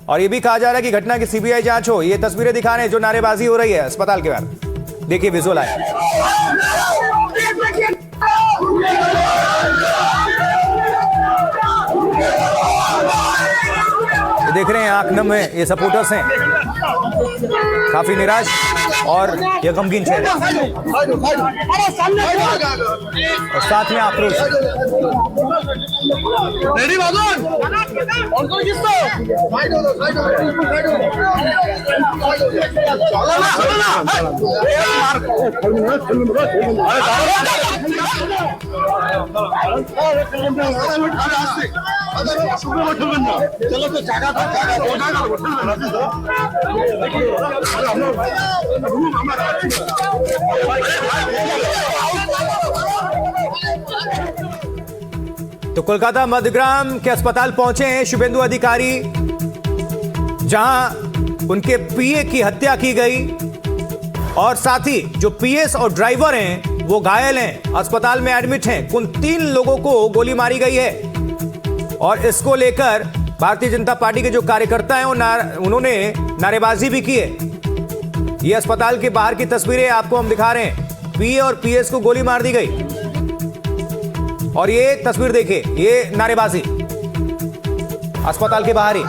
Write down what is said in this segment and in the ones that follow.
और ये भी कहा जा रहा है कि घटना की सीबीआई जांच हो। ये तस्वीरें दिखा रहे हैं जो नारेबाजी हो रही है अस्पताल के बाहर। देखिए विजुअल आया, देख रहे हैं आंख नम है, ये सपोर्टर्स हैं काफी निराश और ये गमगीन चेहरे और साथ में आक्रोश। चलो तो तो कोलकाता मध्यग्राम के अस्पताल पहुंचे हैं शुभेंदु अधिकारी, जहां उनके पीए की हत्या की गई और साथ ही जो पीएस और ड्राइवर हैं वो घायल हैं, अस्पताल में एडमिट हैं। उन 3 लोगों को गोली मारी गई है और इसको लेकर भारतीय जनता पार्टी के जो कार्यकर्ता हैं उन्होंने नारेबाजी भी की है। ये अस्पताल के बाहर की तस्वीरें आपको हम दिखा रहे हैं। पीए और पीएस को गोली मार दी गई और ये तस्वीर देखिए, ये नारेबाजी अस्पताल के बाहर ही।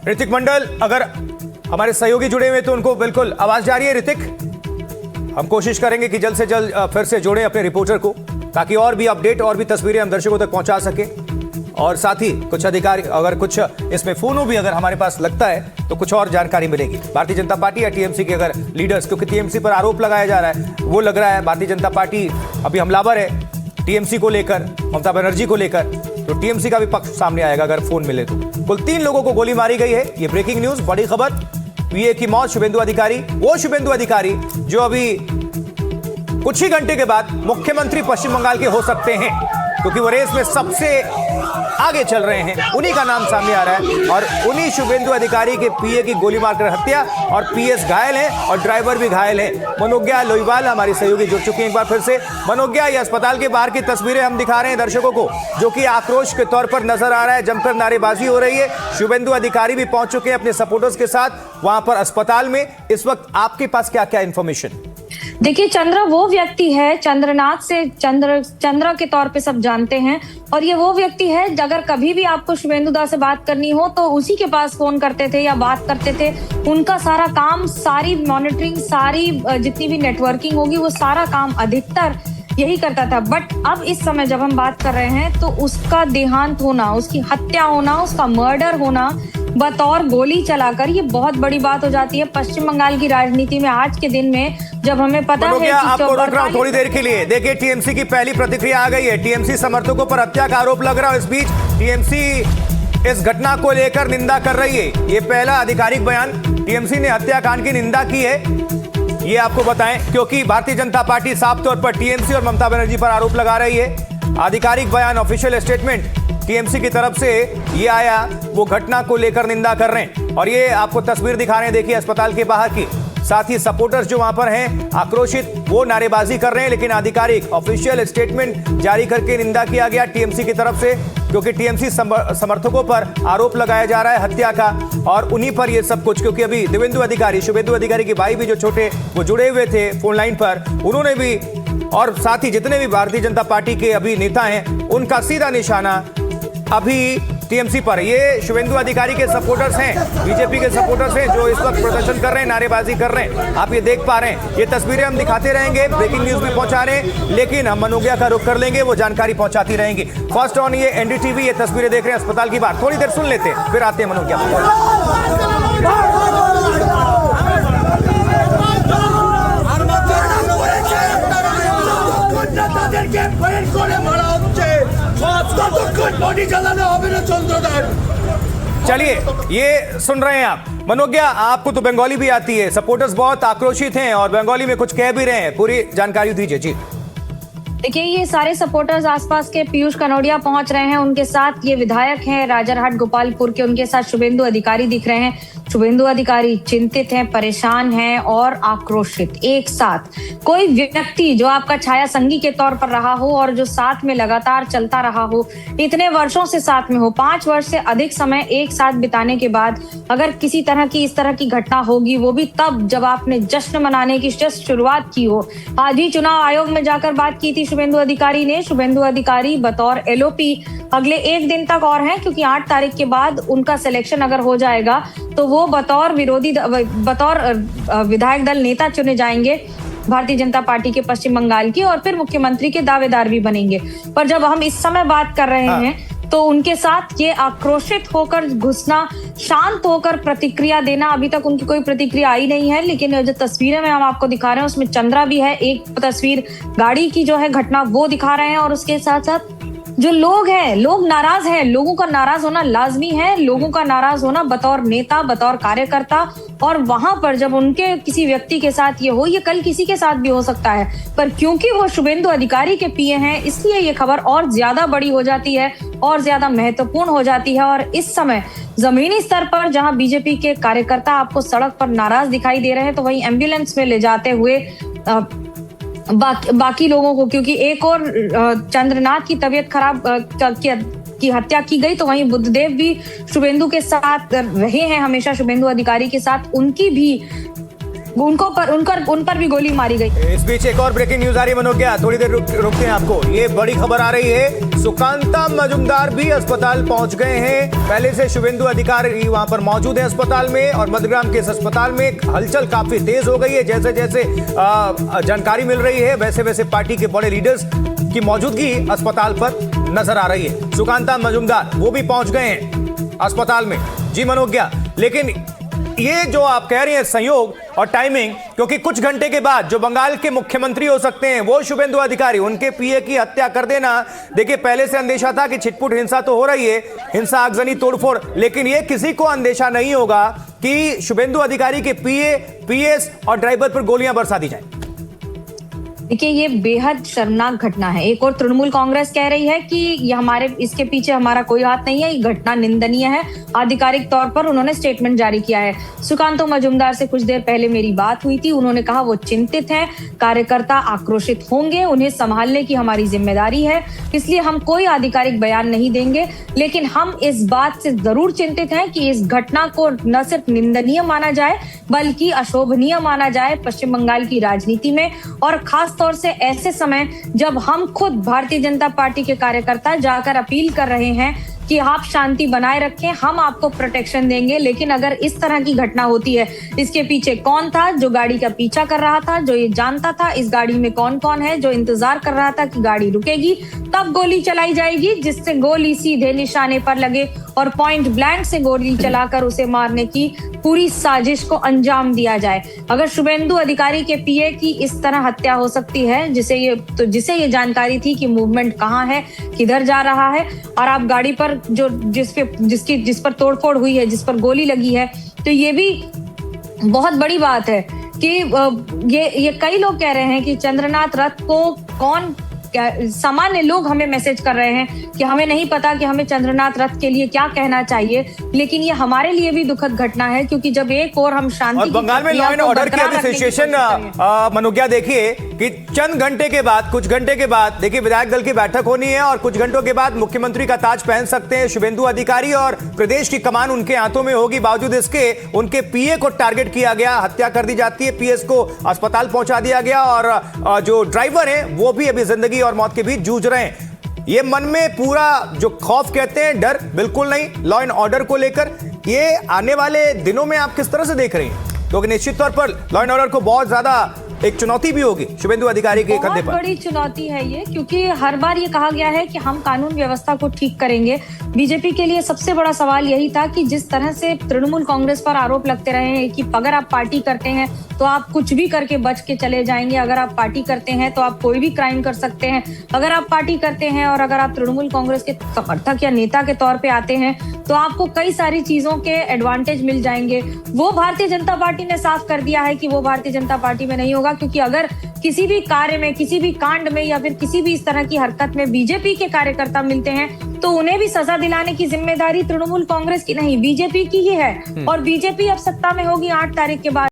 ऋतिक मंडल, अगर हमारे सहयोगी जुड़े हुए तो उनको बिल्कुल आवाज जा रही है। ऋतिक, हम कोशिश करेंगे कि जल्द से जल्द फिर से जोड़ें अपने रिपोर्टर को, ताकि और भी अपडेट और भी तस्वीरें हम दर्शकों तक पहुंचा सके। और साथ ही कुछ अधिकारी, अगर कुछ इसमें फोनो भी अगर हमारे पास लगता है तो कुछ और जानकारी मिलेगी। भारतीय जनता पार्टी या टीएमसी के अगर लीडर्स, क्योंकि टीएमसी पर आरोप लगाया जा रहा है, वो लग रहा है भारतीय जनता पार्टी अभी हमलावर है टीएमसी को लेकर, ममता बनर्जी को लेकर, तो टीएमसी का भी पक्ष सामने आएगा अगर फोन मिले तो। कुल 3 लोगों को गोली मारी गई है। ये ब्रेकिंग न्यूज, बड़ी खबर। पीए की मौत, शुभेंदु अधिकारी, वो शुभेंदु अधिकारी जो अभी कुछ ही घंटे के बाद मुख्यमंत्री पश्चिम बंगाल के हो सकते हैं, क्योंकि वो रेस में सबसे आगे चल रहे हैं, उन्हीं का नाम सामने आ रहा है। और उन्हीं शुभेंदु अधिकारी के पीए की गोली मारकर हत्या और पीएस घायल हैं और ड्राइवर भी घायल हैं। मनोज्ञा लोईवाल हमारी सहयोगी जुड़ चुकी हैं एक बार फिर से। मनोज्ञा, ये अस्पताल के बाहर की तस्वीरें हम दिखा रहे हैं दर्शकों को, जो कि आक्रोश के तौर पर नजर आ रहा है, जमकर नारेबाजी हो रही है। शुभेंदु अधिकारी भी पहुंच चुके हैं अपने सपोर्टर्स के साथ वहां पर अस्पताल में। इस वक्त आपके पास क्या क्या इंफॉर्मेशन? देखिए, चंद्र वो व्यक्ति है, चंद्रनाथ से चंद्र के तौर पे सब जानते हैं, और ये वो व्यक्ति है अगर कभी भी आपको शुभेंदु दा से बात करनी हो तो उसी के पास फोन करते थे या बात करते थे। उनका सारा काम, सारी मॉनिटरिंग, सारी जितनी भी नेटवर्किंग होगी, वो सारा काम अधिकतर यही करता था। बट अब इस समय जब हम बात कर रहे हैं तो उसका देहांत होना, उसकी हत्या होना, उसका मर्डर होना बतौर गोली चलाकर, ये बहुत बड़ी बात हो जाती है पश्चिम बंगाल की राजनीति में आज के दिन में, जब हमें पता है कि आपको रोक रहा हूं थोड़ी देर के लिए। देखिए, टीएमसी की पहली प्रतिक्रिया आ गई है। टीएमसी समर्थकों पर हत्या का आरोप लग रहा है। इस बीच टीएमसी इस घटना को लेकर निंदा कर रही है। ये पहला आधिकारिक बयान, टीएमसी ने हत्याकांड की निंदा की है, ये आपको बताएं, क्योंकि भारतीय जनता पार्टी साफ तौर पर टीएमसी और ममता बनर्जी पर आरोप लगा रही है। आधिकारिक बयान, ऑफिशियल स्टेटमेंट टीएमसी की तरफ से ये आया, वो घटना को लेकर निंदा कर रहे हैं। और ये आपको तस्वीर दिखा रहे हैं, देखिए अस्पताल के बाहर की। साथ ही सपोर्टर्स जो वहां पर हैं आक्रोशित, वो नारेबाजी कर रहे हैं, लेकिन आधिकारिक ऑफिशियल स्टेटमेंट जारी करके निंदा किया गया टीएमसी की तरफ से, क्योंकि टीएमसी समर्थकों पर आरोप लगाया जा रहा है हत्या का, और उन्हीं पर ये सब कुछ। क्योंकि अभी देवेंदु अधिकारी, शुभेंदु अधिकारी के भाई भी जो छोटे, वो जुड़े हुए थे फोन लाइन पर, उन्होंने भी, और साथ ही जितने भी भारतीय जनता पार्टी के अभी नेता हैं, उनका सीधा निशाना अभी टीएमसी पर। ये शुभेंदु अधिकारी के सपोर्टर्स हैं, बीजेपी के सपोर्टर्स हैं, जो इस वक्त प्रदर्शन कर रहे हैं, नारेबाजी कर रहे हैं। आप ये देख पा रहे हैं। ये तस्वीरें हम दिखाते रहेंगे, ब्रेकिंग न्यूज भी पहुंचा रहे हैं, लेकिन हम मनोज्ञा का रुख कर लेंगे, वो जानकारी पहुंचाती रहेंगी। फर्स्ट ऑन ये एनडीटीवी, ये तस्वीरें देख रहे हैं अस्पताल की बात। थोड़ी देर सुन लेते हैं, फिर आते हैं मनोज्ञा। বডি জ্বালানো হবে না চন্দ্রদার। चलिए, ये सुन रहे हैं आप। मनोज्ञा, आपको तो बंगाली भी आती है, सपोर्टर्स बहुत आक्रोशित हैं और बंगाली में कुछ कह भी रहे हैं, पूरी जानकारी दीजिए जी। देखिए, ये सारे सपोर्टर्स आसपास के पीयूष कनौडिया पहुंच रहे हैं, उनके साथ ये विधायक हैं राजरहाट गोपालपुर के, उनके साथ शुभेंदु अधिकारी दिख रहे हैं। शुभेंदु अधिकारी चिंतित हैं, परेशान हैं और आक्रोशित एक साथ। कोई व्यक्ति जो आपका छाया संगी के तौर पर रहा हो और जो साथ में लगातार चलता रहा हो, इतने वर्षों से साथ में हो, 5 वर्ष से अधिक समय एक साथ बिताने के बाद अगर किसी तरह की इस तरह की घटना होगी, वो भी तब जब आपने जश्न मनाने की जस्ट शुरुआत की हो। आज ही चुनाव आयोग में जाकर बात की थी शुभेंदु अधिकारी ने। शुभेंदु अधिकारी बतौर एलओपी अगले 1 दिन तक और हैं, क्योंकि 8 तारीख के बाद उनका सिलेक्शन अगर हो जाएगा तो वो बतौर विधायक दल नेता चुने जाएंगे भारतीय जनता पार्टी के पश्चिम बंगाल की, और फिर मुख्यमंत्री के दावेदार भी बनेंगे। पर जब हम इस समय बात कर रहे हैं तो उनके साथ ये आक्रोशित होकर घुसना, शांत होकर प्रतिक्रिया देना, अभी तक उनकी कोई प्रतिक्रिया आई नहीं है। लेकिन जो तस्वीरें में हम आपको दिखा रहे हैं उसमें चंद्रा भी है, एक तस्वीर गाड़ी की जो है घटना वो दिखा रहे हैं, और उसके साथ साथ जो लोग हैं, लोग नाराज हैं। लोगों का नाराज होना लाजमी है, लोगों का नाराज होना बतौर नेता, बतौर कार्यकर्ता। और वहां पर जब उनके किसी व्यक्ति के साथ ये हो, ये कल किसी के साथ भी हो सकता है, पर क्योंकि वो शुभेंदु अधिकारी के पीए हैं, इसलिए ये खबर और ज्यादा बड़ी हो जाती है और ज्यादा महत्वपूर्ण हो जाती है। और इस समय जमीनी स्तर पर जहां बीजेपी के कार्यकर्ता आपको सड़क पर नाराज दिखाई दे रहे हैं, तो वहीं एम्बुलेंस में ले जाते हुए बाकी लोगों को, क्योंकि एक और चंद्रनाथ की तबीयत खराब की हत्या की गई, तो वहीं बुद्धदेव भी शुभेंदु के साथ रहे हैं हमेशा, शुभेंदु अधिकारी के साथ, उनकी भी उन पर भी गोली मारी गई। इस बीच एक और ब्रेकिंग न्यूज आ रही है मनोज्ञा, थोड़ी देर रुकते हैं आपको। ये बड़ी खबर आ रही है, सुकांता मजुमदार भी अस्पताल पहुंच गए हैं। पहले से शुभेंदु अधिकारी वहां पर मौजूद है अस्पताल में, और मधुग्राम के इस अस्पताल में हलचल काफी तेज हो गई है। जैसे जैसे जानकारी मिल रही है, वैसे वैसे पार्टी के बड़े लीडर्स की मौजूदगी अस्पताल पर नजर आ रही है। सुकांता मजुमदार वो भी पहुंच गए हैं अस्पताल में। जी मनोज्ञा, लेकिन ये जो आप कह रही हैं संयोग और टाइमिंग, क्योंकि कुछ घंटे के बाद जो बंगाल के मुख्यमंत्री हो सकते हैं वो शुभेंदु अधिकारी, उनके पीए की हत्या कर देना। देखिए, पहले से अंदेशा था कि छिटपुट हिंसा तो हो रही है, हिंसा, आगजनी, तोड़फोड़, लेकिन ये किसी को अंदेशा नहीं होगा कि शुभेंदु अधिकारी के पीए, पीएस और ड्राइवर पर गोलियां बरसा दी जाए। देखिए, ये बेहद शर्मनाक घटना है। एक और तृणमूल कांग्रेस कह रही है कि ये इसके पीछे हमारा कोई हाथ नहीं है, ये घटना निंदनीय है। आधिकारिक तौर पर उन्होंने स्टेटमेंट जारी किया है। सुकांतो मजुमदार से कुछ देर पहले मेरी बात हुई थी, उन्होंने कहा वो चिंतित हैं, कार्यकर्ता आक्रोशित होंगे, उन्हें संभालने की हमारी जिम्मेदारी है, इसलिए हम कोई आधिकारिक बयान नहीं देंगे। लेकिन हम इस बात से जरूर चिंतित हैं कि इस घटना को न सिर्फ निंदनीय माना जाए बल्कि अशोभनीय माना जाए पश्चिम बंगाल की राजनीति में, और खास तौर से ऐसे समय जब हम खुद भारतीय जनता पार्टी के कार्यकर्ता जाकर अपील कर रहे हैं कि आप शांति बनाए रखें, हम आपको प्रोटेक्शन देंगे। लेकिन अगर इस तरह की घटना होती है, इसके पीछे कौन था जो गाड़ी का पीछा कर रहा था, जो ये जानता था इस गाड़ी में कौन कौन है, जो इंतजार कर रहा था कि गाड़ी रुकेगी, तब गोली चलाई जाएगी, जिससे गोली सीधे निशाने पर लगे और पॉइंट ब्लैंक से गोली चलाकर उसे मारने की पूरी साजिश को अंजाम दिया जाए। अगर शुभेंदु अधिकारी के पीए की इस तरह हत्या हो सकती है, जिसे ये जानकारी थी कि मूवमेंट कहाँ है, किधर जा रहा है, और आप गाड़ी पर जिस पर तोड़फोड़ हुई है, जिस पर गोली लगी है, तो ये भी बहुत बड़ी बात है कि ये कई लोग कह रहे हैं कि चंद्रनाथ रथ को कौन, सामान्य लोग हमें मैसेज कर रहे हैं कि हमें नहीं पता कि हमें चंद्रनाथ रथ के लिए क्या कहना चाहिए। लेकिन ये हमारे लिए भी दुखद घटना है, क्योंकि जब एक और हम शांति, और बंगाल में लॉ एंड ऑर्डर की अभी सिचुएशन मनोज्ञा देखिए कि चंद घंटे के बाद, कुछ घंटे के बाद देखिए विधायक दल की बैठक होनी है, और कुछ घंटों के बाद मुख्यमंत्री का ताज पहन सकते हैं शुभेंदु अधिकारी, और प्रदेश की कमान उनके हाथों में होगी। बावजूद इसके उनके पीए को टारगेट किया गया, हत्या कर दी जाती है, पीएस को अस्पताल पहुंचा दिया गया, और जो ड्राइवर है वो भी अभी जिंदगी और मौत के बीच जूझ रहे हैं। ये मन में पूरा जो खौफ कहते हैं, डर बिल्कुल नहीं लॉ एंड ऑर्डर को लेकर। ये आने वाले दिनों में आप किस तरह से देख रहे हैं? क्योंकि निश्चित तौर पर लॉ एंड ऑर्डर को बहुत ज्यादा एक चुनौती भी होगी शुभेंदु अधिकारी के कंधे बहुत पर। बड़ी चुनौती है ये, क्योंकि हर बार ये कहा गया है कि हम कानून व्यवस्था को ठीक करेंगे। बीजेपी के लिए सबसे बड़ा सवाल यही था कि जिस तरह से तृणमूल कांग्रेस पर आरोप लगते रहे हैं कि अगर आप पार्टी करते हैं तो आप कुछ भी करके बच के चले जाएंगे, अगर आप पार्टी करते हैं तो आप कोई भी क्राइम कर सकते हैं, अगर आप पार्टी करते हैं और अगर आप तृणमूल कांग्रेस के समर्थक या नेता के तौर पे आते हैं तो आपको कई सारी चीजों के एडवांटेज मिल जाएंगे। वो भारतीय जनता पार्टी ने साफ कर दिया है कि वो भारतीय जनता पार्टी में नहीं होगा, क्योंकि अगर किसी भी कार्य में, किसी भी कांड में या फिर किसी भी इस तरह की हरकत में बीजेपी के कार्यकर्ता मिलते हैं तो उन्हें भी सजा दिलाने की जिम्मेदारी तृणमूल कांग्रेस की नहीं, बीजेपी की ही है। और बीजेपी अब सत्ता में होगी 8 तारीख के बाद।